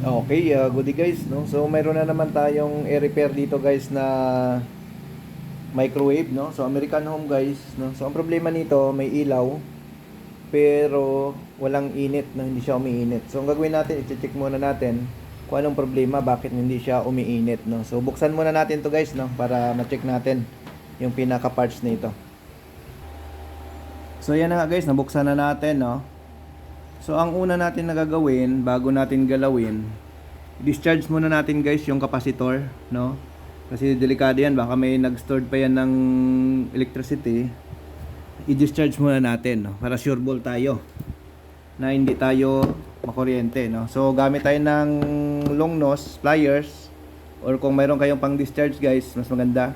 Okay, good day guys, no? So mayroon na naman tayong i-repair dito guys na microwave, no? So American Home guys, no? So ang problema nito, may ilaw pero walang init, no? Hindi siya umiinit. So ang gagawin natin, i-check muna natin kung anong problema, bakit hindi siya umiinit, no? So buksan muna natin to guys, no? Para ma-check natin yung pinaka parts nito. So yan na nga guys, nabuksan na natin, no? So ang una natin na gagawin bago natin galawin, discharge muna natin guys yung capacitor, no? Kasi delikado yan, baka may nag-stored pa yan ng electricity. I-discharge muna natin, no? Para sure ball tayo na hindi tayo makuryente, no? So gamit tayo ng long nose pliers, or kung mayroon kayong pang discharge guys, mas maganda.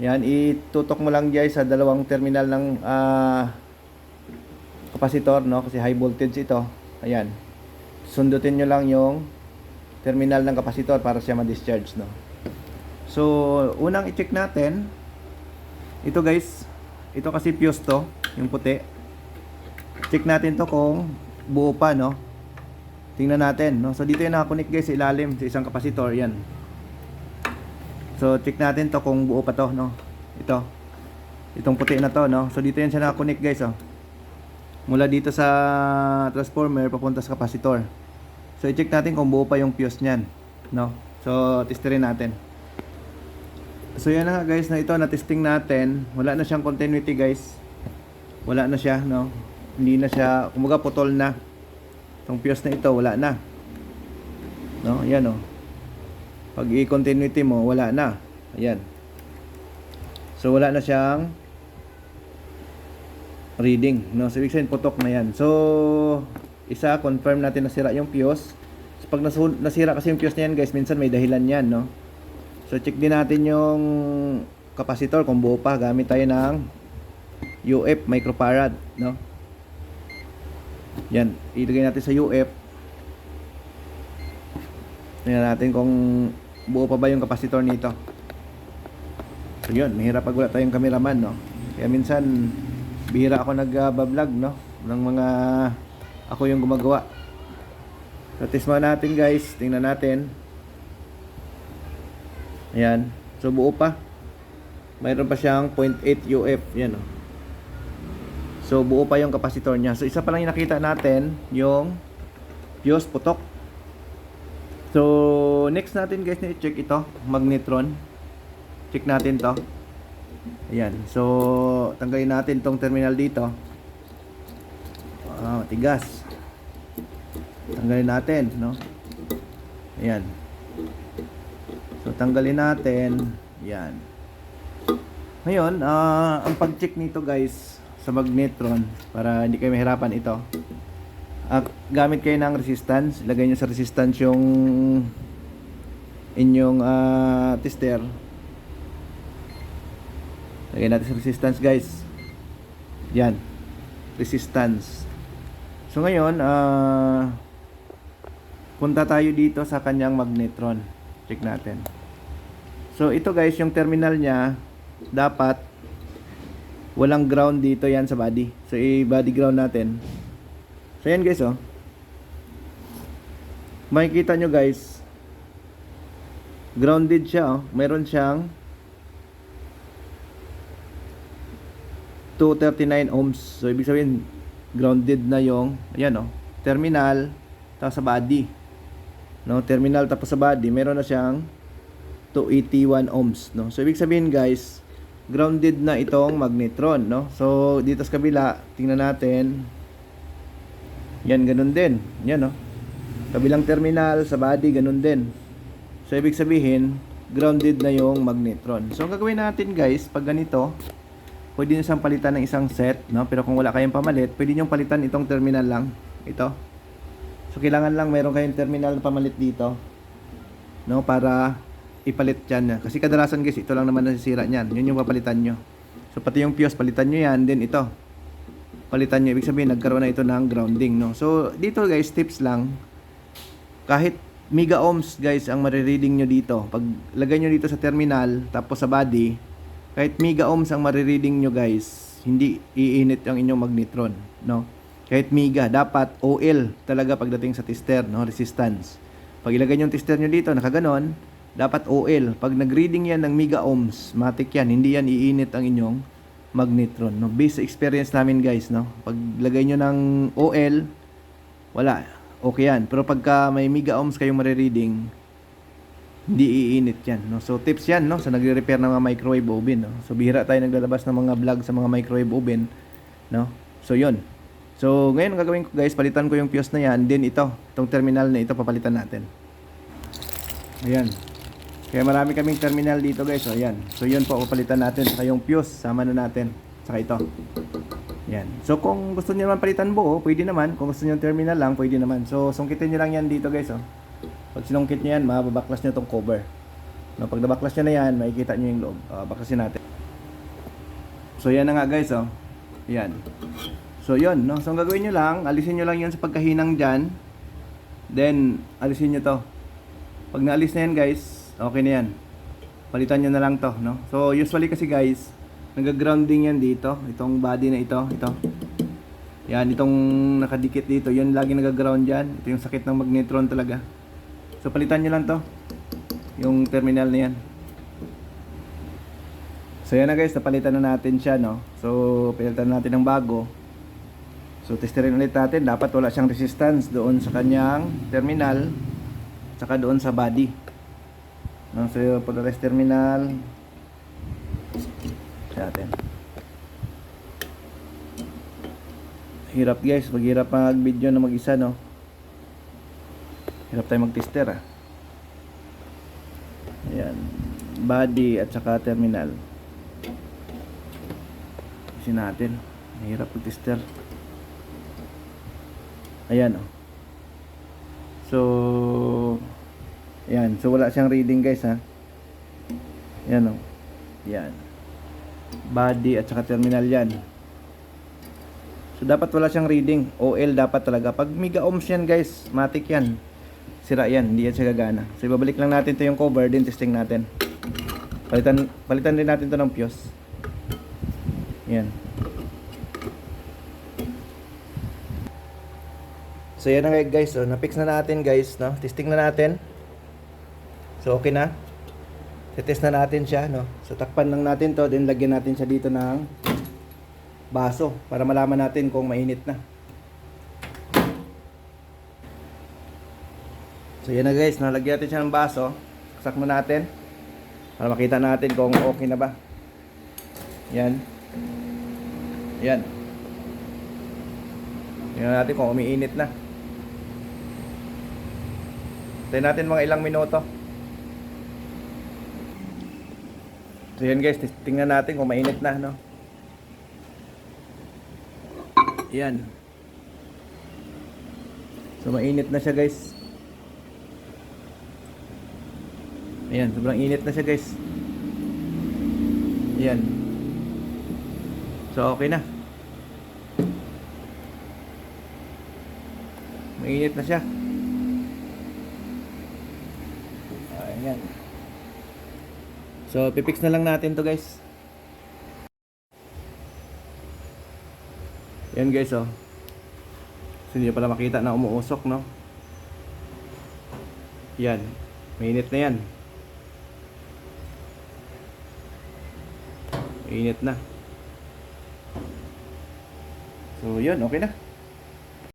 Yan, itutok mo lang guys sa dalawang terminal ng capacitor, no? Kasi high voltage ito. Ayan. Sundutin nyo lang yung terminal ng capacitor para siya ma-discharge, no? So, unang i-check natin ito guys. Ito kasi fuse to, yung puti. Check natin to kung buo pa, no? Tingnan natin, no? So, dito yung nakakunik guys sa ilalim sa isang capacitor. Yan. So, check natin to kung buo pa to, no? Ito. Itong puti na to, no? So, dito yan siya nakakunik guys, oh. Mula dito sa transformer papunta sa capacitor. So i-check natin kung buo pa yung fuse niyan, no? So testerin natin. So yan na nga guys, na ito na testing natin. Wala na siyang continuity guys. Wala na siya, no? Hindi na siya, kumbaga putol na. Itong fuse na ito wala na. No? Yan, oh. Pag i-continuity mo, wala na. Ayan. So wala na siyang reading, no? So ibig sabihin putok na yan. So isa, confirm natin na sira yung fuse. So pag nasira kasi yung fuse na yan guys, minsan may dahilan yan, no? So check din natin yung capacitor kung buo pa. Gamit tayo ng UF microfarad, no? Yan, ilagay natin sa UF. Tingnan natin kung buo pa ba yung capacitor nito. So yun, mahirap pag wala tayong cameraman, no? Kaya minsan bihira ako nag-vlog, no? Ng mga ako yung gumagawa. So test muna natin guys. Tingnan natin. Ayan. So buo pa. Mayroon pa siyang 0.8 UF. Yan, oh. So buo pa yung capacitor niya. So isa pa lang yung nakita natin, yung fuse putok. So next natin guys na i-check ito, magnetron. Check natin to. Ayan. So tanggalin natin tong terminal dito. Tigas. Tanggalin natin, no? Ayan. So tanggalin natin. Ayan. Ngayon, ang pag-check nito guys sa magnetron, para hindi kayo mahirapan ito. Gamit kayo ng resistance. Ilagay nyo sa resistance yung inyong tester. Lagay natin sa resistance guys. Yan. Resistance. So ngayon, punta tayo dito sa kanyang magnetron. Check natin. So ito guys, yung terminal niya, dapat walang ground dito yan sa body. So i-body ground natin. So yan guys, oh. Makikita nyo guys, grounded siya, oh. Meron siyang 239 ohms. So ibig sabihin grounded na yung ayan, oh, terminal tapos sa body, no? Terminal tapos sa body meron na siyang 281 ohms, no? So ibig sabihin guys, grounded na itong magnetron, no? So dito sa kabila, tingnan natin. Yan, ganun din. Yan, oh. Kabilang terminal sa body ganun din. So ibig sabihin grounded na yung magnetron. So ang gagawin natin guys, pag ganito, pwede nyo siyang palitan ng isang set, no? Pero kung wala kayong pamalit, pwede nyo palitan itong terminal lang. Ito. So kailangan lang meron kayong terminal na pamalit dito, no? Para ipalit yan. Kasi kadalasan guys, ito lang naman nasisira niyan. Yun yung papalitan nyo. So pati yung fuse, palitan nyo yan. Then ito, palitan nyo. Ibig sabihin, nagkaroon na ito ng grounding, no? So dito guys, tips lang. Kahit mega ohms guys ang marireading nyo dito. Pag lagay nyo dito sa terminal, tapos sa body, kahit mega ohms ang marireading nyo guys, hindi iinit ang inyong magnetron, no? Kahit mega, dapat OL talaga pagdating sa tester, no? Resistance. Pag ilagay nyo yung tester nyo dito, nakaganon, dapat OL. Pag nag-reading yan ng mega ohms, matik yan, hindi yan iinit ang inyong magnetron. No? Based sa experience namin guys, no? Pag lagay nyo ng OL, wala. Okay yan. Pero pagka may mega ohms kayong marireading, hindi iinit yan. No? So tips yan, no? Sa nagre-repair ng mga microwave oven. No? So bihira tayo naglalabas ng mga vlog sa mga microwave oven. No? So yun. So, ngayon ang gagawin ko guys, palitan ko yung fuse na yan. Then itong terminal na ito, papalitan natin. Ayan. Kaya marami kaming terminal dito guys. So, ayan. So, yun po, papalitan natin. Saka yung fuse, sama na natin. Saka ito. Ayan. So, kung gusto niyo naman palitan buo, pwede naman. Kung gusto niyo terminal lang, pwede naman. So, sungkitin niyo lang yan dito guys. Oh. Pag sinungkit niyo yan, mababaklas niyo itong cover. No, pag nabaklas niyo na yan, makikita niyo yung loob. Baklasin natin. So, yan na nga guys. Oh. Ayan. So, yun, no? So, ang gagawin nyo lang, alisin nyo lang yun sa pagkahinang dyan. Then, alisin nyo to. Pag naalis na yan, guys, okay na yan. Palitan nyo na lang to, no? So, usually kasi, guys, nag-grounding yan dito. Itong body na ito, ito. Yan, itong nakadikit dito. Yan, lagi nag-ground dyan. Ito yung sakit ng magnetron talaga. So, palitan nyo lang to. Yung terminal na yan. So, yan na, guys. Napalitan na natin siya, no? So, palitan na natin ng bago. So, testerin ulit natin. Dapat wala siyang resistance doon sa kanyang terminal, saka doon sa body. No, so, polarized terminal. Sa atin. Hirap guys. Maghirap mag-video na mag-isa, no? Hirap tayo mag-tester, ah. Ayan. Body at saka terminal. Kasi natin. Mahirap mag-tester. Ayan, oh. So, ayan. So, wala siyang reading, guys, ha. Ayan, oh. Ayan. Body at saka terminal yan. So, dapat wala siyang reading. OL dapat talaga. Pag mega ohms yan, guys, matik yan. Sira yan. Hindi yan siya gagana. So, ibabalik lang natin ito yung cover. Din testing natin. Palitan din natin ito ng fuse. Ayan. So yan na guys, so na-fix na natin guys, no? Testing na natin. So okay na. Test na natin siya, no? So takpan lang natin to, then lagyan natin siya dito ng baso para malaman natin kung mainit na. So yan na guys, nalagyan natin siya ng baso. Saksak mo natin para makita natin kung okay na ba. Yan. Yan. Tingnan natin kung umiinit na. Tayo natin mga ilang minuto. So yan guys, tingnan natin kung mainit na, no? Yan. So mainit na siya guys. Ayan, sobrang init na siya guys. Ayan. So okay na. Mainit na siya. Ayan. So, pipix na lang natin to guys. Ayan guys, oh. So, hindi pala makita na umuusok, no? Yan. Mainit na yan. Mainit na. So, yun. Okay na.